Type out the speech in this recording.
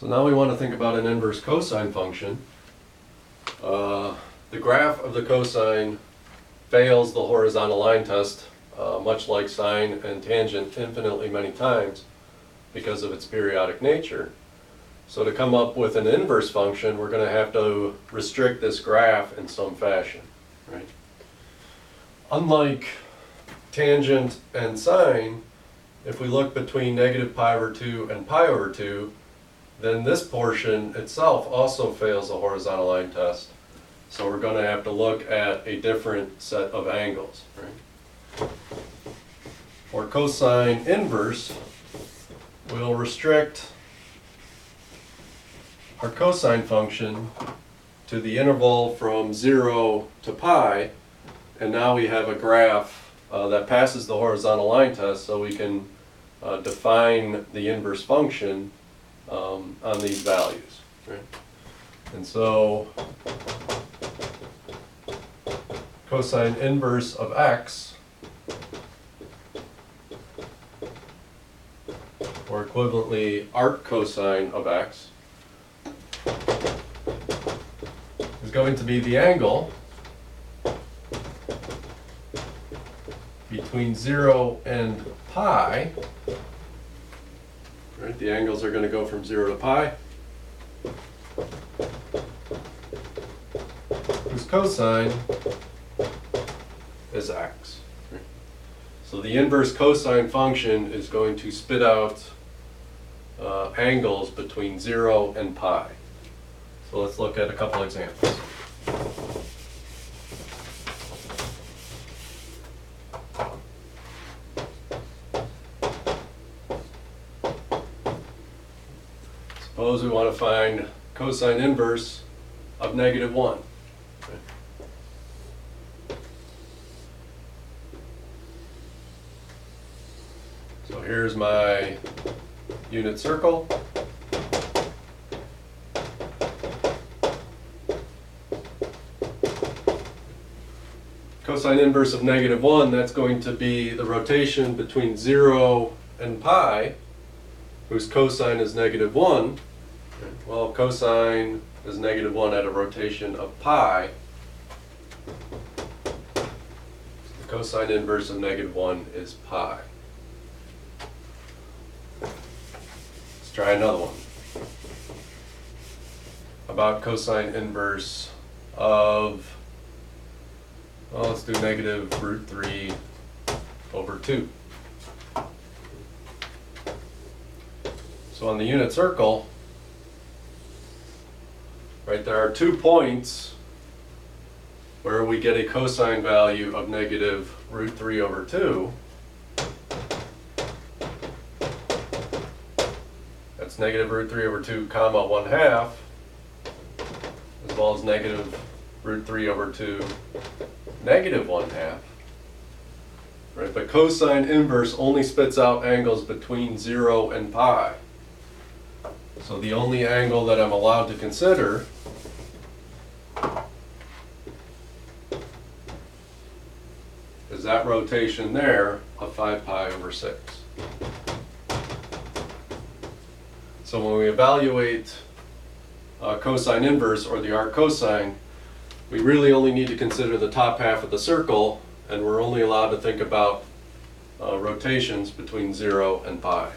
So now we want to think about an inverse cosine function. The graph of the cosine fails the horizontal line test, much like sine and tangent, infinitely many times because of its periodic nature. So to come up with an inverse function, we're going to have to restrict this graph in some fashion, right? Unlike tangent and sine, if we look between negative pi over 2 and pi over 2, then this portion itself also fails the horizontal line test. So we're going to have to look at a different set of angles, right? For cosine inverse, we'll restrict our cosine function to the interval from 0 to pi, and now we have a graph that passes the horizontal line test, so we can define the inverse function on these values, right? And so cosine inverse of x, or equivalently arc cosine of x, is going to be the angle between 0 and pi, right? The angles are going to go from 0 to pi, whose cosine is x. Right? So the inverse cosine function is going to spit out angles between 0 and pi. So let's look at a couple examples. Suppose we want to find cosine inverse of -1. So here's my unit circle. Cosine inverse of -1, that's going to be the rotation between 0 and pi, whose cosine is -1. Well, cosine is -1 at a rotation of pi. The cosine inverse of -1 is pi. Let's try another one. About cosine inverse of, well, let's do -√3 over 2. So on the unit circle, right, there are 2 points where we get a cosine value of -√3 over 2. That's -√3 over 2 comma 1/2, as well as -√3 over 2 -1/2. Right, but cosine inverse only spits out angles between 0 and pi. So the only angle that I'm allowed to consider is that rotation there of 5 pi over 6. So when we evaluate cosine inverse, or the arc cosine, we really only need to consider the top half of the circle, and we're only allowed to think about rotations between 0 and pi.